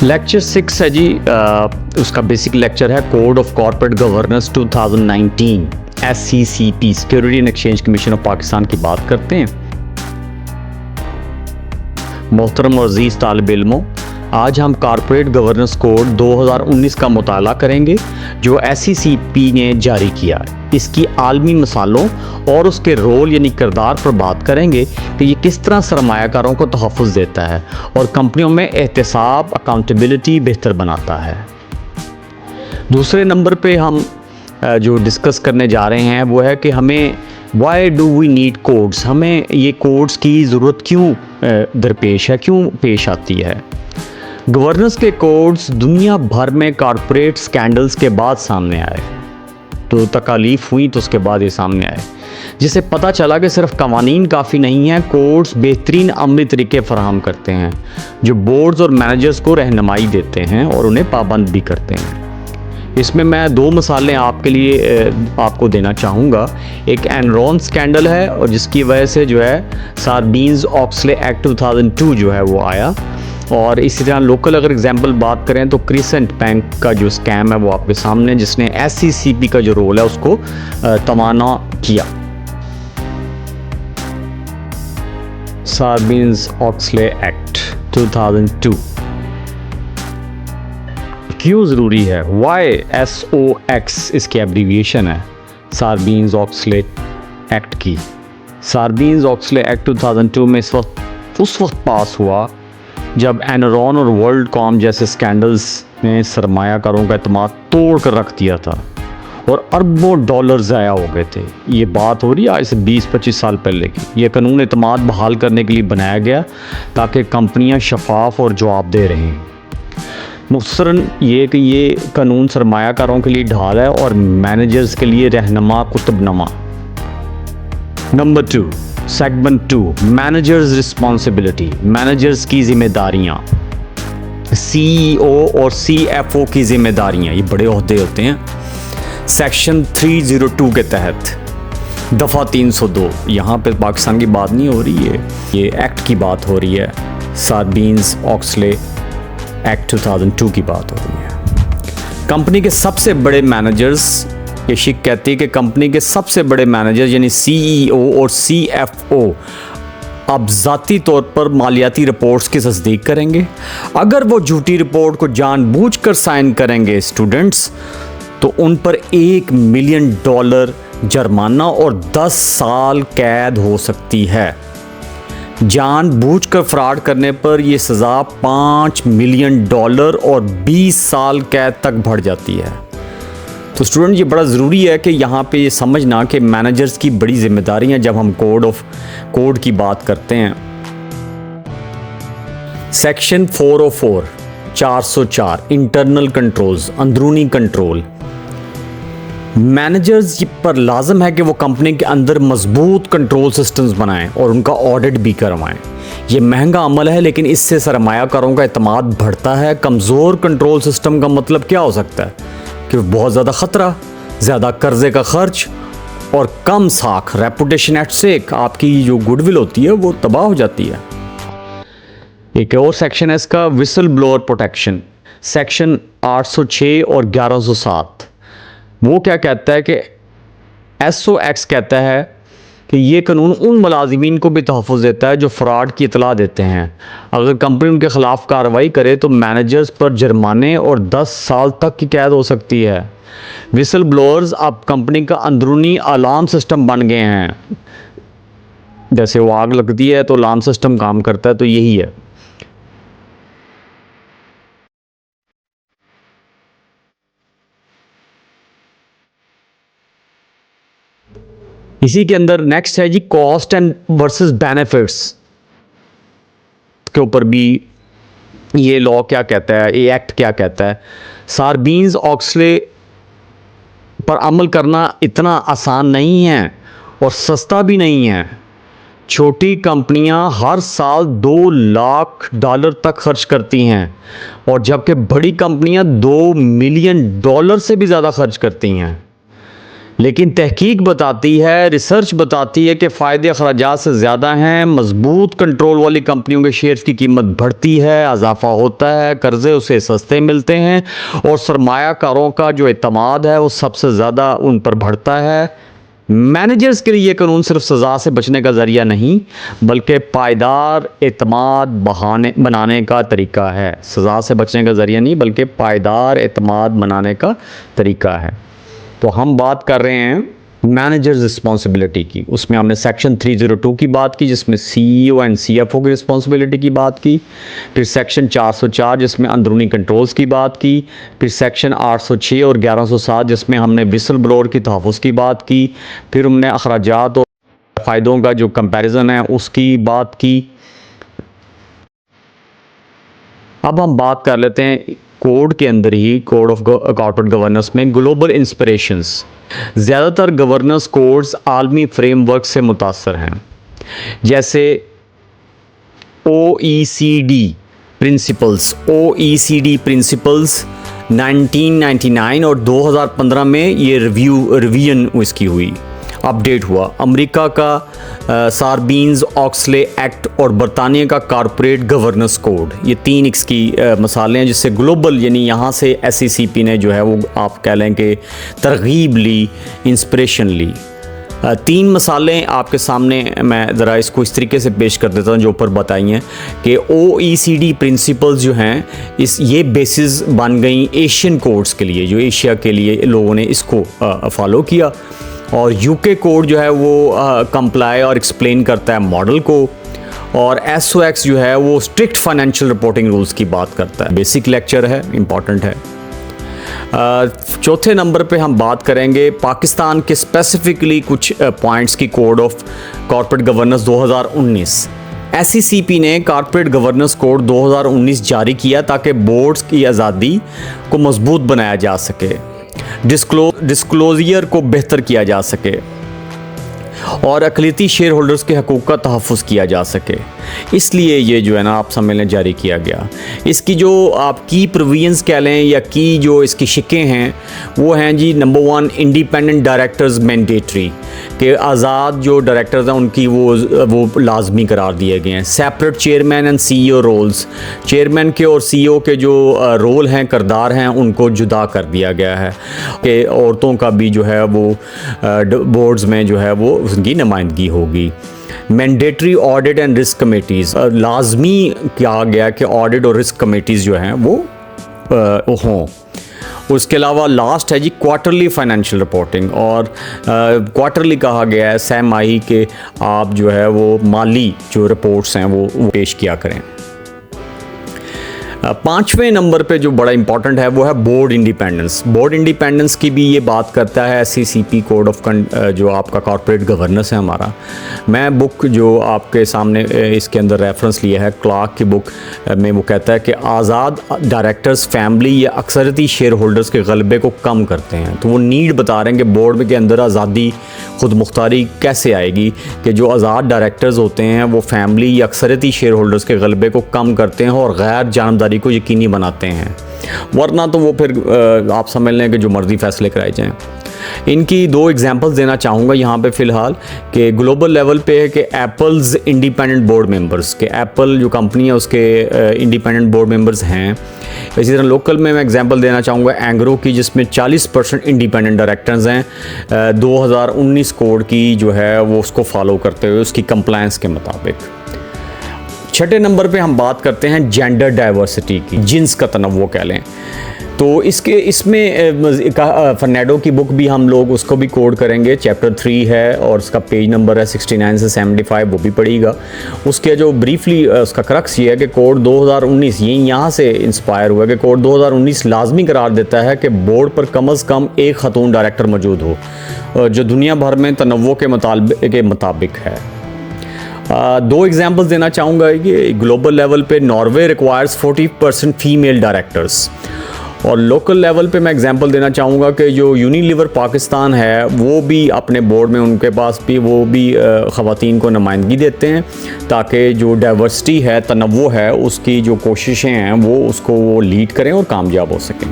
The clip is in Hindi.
लेक्चर 6 है जी। उसका बेसिक लेक्चर है code of corporate governance 2019 SCCP security and exchange commission of Pakistan की बात करते हैं। मोहतरम और अजीज़ तालिब इल्मों, आज हम कॉर्पोरेट गवर्नेंस कोड 2019 का मुताला करेंगे जो SCCP ने जारी किया है। इसकी आलमी मिसालों और उसके रोल यानी किरदार पर बात करेंगे कि ये किस तरह सरमायाकारों को तहफ़्फ़ुज़ देता है और कंपनियों में एहतसाब अकाउंटेबिलिटी बेहतर बनाता है। दूसरे नंबर पे हम जो डिस्कस करने जा रहे हैं वो है कि हमें why do we need codes, हमें ये कोड्स की ज़रूरत क्यों दरपेश है, क्यों पेश आती है। गवर्नेंस के कोड्स दुनिया भर में कॉर्पोरेट स्कैंडल्स के बाद सामने आए, तो तकालीफ हुई तो उसके बाद ये सामने आए, जिससे पता चला कि सिर्फ कवानीन काफ़ी नहीं हैं, कोड्स बेहतरीन अमली तरीके फराहम करते हैं जो बोर्ड्स और मैनेजर्स को रहनुमाई देते हैं और उन्हें पाबंद भी करते हैं। इसमें मैं दो मिसालें आपके लिए आपको देना चाहूँगा। एक एनरॉन स्कैंडल है और जिसकी वजह से जो है सार्बीन्स-ऑक्सले एक्ट 2002 जो है वो आया, और इसी तरह लोकल अगर एग्जांपल बात करें तो क्रिसेंट बैंक का जो स्कैम है वो आपके सामने, जिसने SCCP का जो रोल है उसको तवाना किया। सार्बीन्स-ऑक्सले एक्ट 2002 क्यों ज़रूरी है? YSOX इसकी एब्रीविएशन है सार्बीन्स-ऑक्सले एक्ट की। सार्बीन्स-ऑक्सले एक्ट 2002 में उस वक्त पास हुआ जब एनरॉन और वर्ल्ड कॉम जैसे स्कैंडल्स ने सरमायाकारों का एतमाद तोड़ कर रख दिया था और अरबों डॉलर ज़ाया हो गए थे। ये बात हो रही है आज से 20-25 साल पहले की। ये कानून एतमाद बहाल करने के लिए बनाया गया ताकि कंपनियां शफाफ और जवाबदेह रहें। मुख्तसरन ये कि ये कानून सरमायाकारों के लिए ढाल है और मैनेजर्स के लिए रहनुमा कुतुबनुमा। Number 2, segment 2, managers responsibility, managers की जिम्मेदारियाँ, CEO और CFO की जिम्मेदारियाँ, ये बड़े ओहदे होते हैं। सेक्शन 302 के तहत दफ़ा 302, यहाँ पे पाकिस्तान की बात नहीं हो रही है, ये एक्ट की बात हो रही है। सार्बीन्स-ऑक्सले एक्ट 2002 की बात हो रही है। कंपनी के सबसे बड़े मैनेजर्स, ये शिक कहती है कि कंपनी के सबसे बड़े मैनेजर यानी CEO और CFO अब ज़ाती तौर पर मालियाती रिपोर्ट्स की तस्दीक करेंगे। अगर वो झूठी रिपोर्ट को जानबूझकर साइन करेंगे स्टूडेंट्स, तो उन पर $1 मिलियन जुर्माना और 10 साल कैद हो सकती है। जानबूझकर फ्रॉड करने पर यह सज़ा $5 मिलियन और 20 साल कैद तक बढ़ जाती है। तो स्टूडेंट, ये बड़ा ज़रूरी है कि यहाँ पे ये समझना कि मैनेजर्स की बड़ी जिम्मेदारियाँ जब हम कोड की बात करते हैं। सेक्शन 404 404 इंटरनल कंट्रोल्स, अंदरूनी कंट्रोल। मैनेजर्स पर लाजम है कि वो कंपनी के अंदर मजबूत कंट्रोल सिस्टम्स बनाएं और उनका ऑडिट भी करवाएं। ये महंगा अमल है, लेकिन इससे सरमायाकारों का एतमाद बढ़ता है। कमज़ोर कंट्रोल सिस्टम का मतलब क्या हो सकता है कि बहुत ज़्यादा ख़तरा, ज़्यादा कर्जे का खर्च और कम साख, रेपुटेशन एट स्टेक, आपकी जो गुडविल होती है वो तबाह हो जाती है। एक और सेक्शन है इसका, विसल ब्लोअर प्रोटेक्शन, सेक्शन 806 और 1107। वो क्या कहता है कि SOX कहता है कि ये कानून उन मुलाजिमीन को भी तहफ़्फ़ुज़ देता है जो फ्रॉड की इतला देते हैं। अगर कंपनी उनके ख़िलाफ़ कार्रवाई करे तो मैनेजर्स पर जुर्माने और 10 साल तक की कैद हो सकती है। विसल ब्लोअर्स अब कंपनी का अंदरूनी अलार्म सिस्टम बन गए हैं। जैसे वो आग लगती है तो अलार्म सिस्टम काम करता है, तो यही है। इसी के अंदर नेक्स्ट है जी कॉस्ट एंड वर्सेस बेनिफिट्स के ऊपर भी ये लॉ क्या कहता है, ये एक्ट क्या कहता है। सार्बीन्स-ऑक्सले पर अमल करना इतना आसान नहीं है और सस्ता भी नहीं है। छोटी कंपनियां हर साल $2 लाख तक खर्च करती हैं, और जबकि बड़ी कंपनियां $2 मिलियन से भी ज़्यादा खर्च करती हैं। लेकिन तहकीक बताती है, रिसर्च बताती है कि फ़ायदे अखराजात से ज़्यादा हैं। मजबूत कंट्रोल वाली कंपनियों के शेयर्स की कीमत बढ़ती है, इजाफा होता है, कर्जे उसे सस्ते मिलते हैं और सरमायाकारों का जो एतमाद है वो सबसे ज़्यादा उन पर बढ़ता है। मैनेजर्स के लिए ये कानून सिर्फ सज़ा से बचने का ज़रिया नहीं बल्कि पायदार एतमाद बनाने का तरीका है। सज़ा से बचने का ज़रिया नहीं बल्कि पायदार एतमाद बनाने का तरीका है। तो हम बात कर रहे हैं मैनेजर्स रिस्पॉन्सिबिलिटी की। उसमें हमने सेक्शन 302 की बात की जिसमें सीईओ एंड सीएफओ की रिस्पॉन्सिबिलिटी की बात की, फिर सेक्शन 404 जिसमें अंदरूनी कंट्रोल्स की बात की, फिर सेक्शन 806 और 1107 जिसमें हमने विसल ब्लोअर की तहफ़्फ़ुज़ की बात की, फिर हमने अखराजात और फ़ायदों का जो कंपैरिजन है उसकी बात की। अब हम बात कर लेते हैं कोड के अंदर ही, कोड ऑफ कॉर्पोरेट गवर्नेंस में ग्लोबल इंस्पिरेशंस। ज़्यादातर गवर्नेंस कोड्स आलमी फ्रेमवर्क से मुतासर हैं, जैसे OECD प्रिंसिपल्स। OECD प्रिंसिपल्स 1999 और 2015 में ये रिवीजन इसकी हुई, अपडेट हुआ। अमेरिका का सार्बीन्स ऑक्सले एक्ट और बरतानिया का कॉर्पोरेट गवर्नेंस कोड, ये तीन इसकी मसाले हैं जिससे ग्लोबल यानी यहाँ से SECP ने जो है वो आप कह लें कि तरगीब ली, इंस्पिरेशन ली। तीन मसाले आपके सामने मैं ज़रा इसको इस तरीके से पेश कर देता हूँ जो ऊपर बताई हैं कि OECD प्रिंसिपल्स जो हैं ये बेसिस बन गई एशियन कोड्स के लिए, जो एशिया के लिए लोगों ने इसको फॉलो किया। और UK कोड जो है वो कंप्लाई और एक्सप्लेन करता है मॉडल को, और SOX जो है वो स्ट्रिक्ट फाइनेंशियल रिपोर्टिंग रूल्स की बात करता है। बेसिक लेक्चर है, इम्पॉर्टेंट है। चौथे नंबर पे हम बात करेंगे पाकिस्तान के स्पेसिफिकली कुछ पॉइंट्स की code of corporate governance 2019। SECP ने कॉर्पोरेट गवर्नेंस कोड 2019 जारी किया ताकि बोर्ड्स की आज़ादी को मजबूत बनाया जा सके, डिस्क्लोजर को बेहतर किया जा सके और अक़लियती शेयर होल्डर्स के हकूक़ का तहफ़्फ़ुज़ किया जा सके। इसलिए ये जो है ना आप सम्मेलन जारी किया गया। इसकी जो आप की प्रोविजंस कह लें या की जो इसकी शिकें हैं वो हैं जी, नंबर 1 इंडिपेंडेंट डायरेक्टर्स मैंडेटरी, कि आज़ाद जो डायरेक्टर्स हैं उनकी वो लाजमी करार दिए गए हैं। Separate chairman and CEO roles, chairman के और CEO के जो रोल हैं, करदार हैं, उनको जुदा कर दिया गया है कि औरतों का भी जो है वो बोर्ड्स में जो है वो उनकी नुमाइंदगी होगी। Mandatory audit and risk committees, लाजमी किया गया कि ऑडिट और रिस्क कमेटीज़ जो हैं वो हों। उसके अलावा लास्ट है जी क्वार्टरली फाइनेंशियल रिपोर्टिंग, और क्वार्टरली कहा गया है सह माही के आप जो है वो माली जो रिपोर्ट्स हैं वो पेश किया करें। पाँचवें नंबर पे जो बड़ा इंपॉर्टेंट है वो है बोर्ड इंडिपेंडेंस। बोर्ड इंडिपेंडेंस की भी ये बात करता है SECP कोड ऑफ जो आपका कॉर्पोरेट गवर्नेंस है हमारा। मैं बुक जो आपके सामने इसके अंदर रेफरेंस लिया है, क्लार्क की बुक में, वो कहता है कि आज़ाद डायरेक्टर्स फैमिली या अक्सरती शेयर होल्डर्स के गलबे को कम करते हैं। तो वो नीड बता रहे हैं कि बोर्ड के अंदर आज़ादी, खुद मुख्तारी कैसे आएगी कि जो आज़ाद डायरेक्टर्स होते हैं वो फैमिली या अक्सरती शेयर होल्डर्स के गलबे को कम करते हैं और गैर जानबदारी को यकीनी बनाते हैं, वरना तो वो फिर आप समझ लें कि जो मर्जी फैसले कराए जाएं। इनकी दो एग्जांपल्स देना चाहूँगा यहाँ पे फ़िलहाल कि ग्लोबल लेवल पे है कि एप्पल्स इंडिपेंडेंट बोर्ड मेंबर्स, के एप्पल जो कंपनी है उसके इंडिपेंडेंट बोर्ड मेंबर्स हैं। इसी तरह लोकल में मैं एग्जांपल देना चाहूँगा एंग्रो की, जिसमें 40% इंडिपेंडेंट डायरेक्टर्स हैं 2019 कोड की जो है वो उसको फॉलो करते हुए उसकी कंप्लायंस के मुताबिक। छठे नंबर पे हम बात करते हैं जेंडर डाइवर्सिटी की, जिन्स का तनव्वुर कह लें। तो इसमें फर्नाडो की बुक भी हम लोग उसको भी कोड करेंगे, चैप्टर 3 है और उसका पेज नंबर है 69 से 75, वो भी पढ़िएगा। उसके जो ब्रीफली उसका क्रक्स ये है कि कोड 2019 ये यहाँ से इंस्पायर हुआ है कि कोड 2019 लाजमी करार देता है कि बोर्ड पर कम अज़ कम एक खातून डायरेक्टर मौजूद हो, जो दुनिया भर में तनव्वुर के मुताबिक है। दो एग्जांपल्स देना चाहूँगा कि ग्लोबल लेवल पे नॉर्वे रिक्वायर्स 40% फीमेल डायरेक्टर्स, और लोकल लेवल पे मैं एग्जांपल देना चाहूँगा कि जो यूनिलीवर पाकिस्तान है वो भी अपने बोर्ड में उनके पास भी वो भी ख़वातीन को नुमाइंदगी देते हैं ताकि जो डाइवर्सिटी है, तनव्वुर है, उसकी जो कोशिशें हैं वो उसको वो लीड करें और कामयाब हो सकें।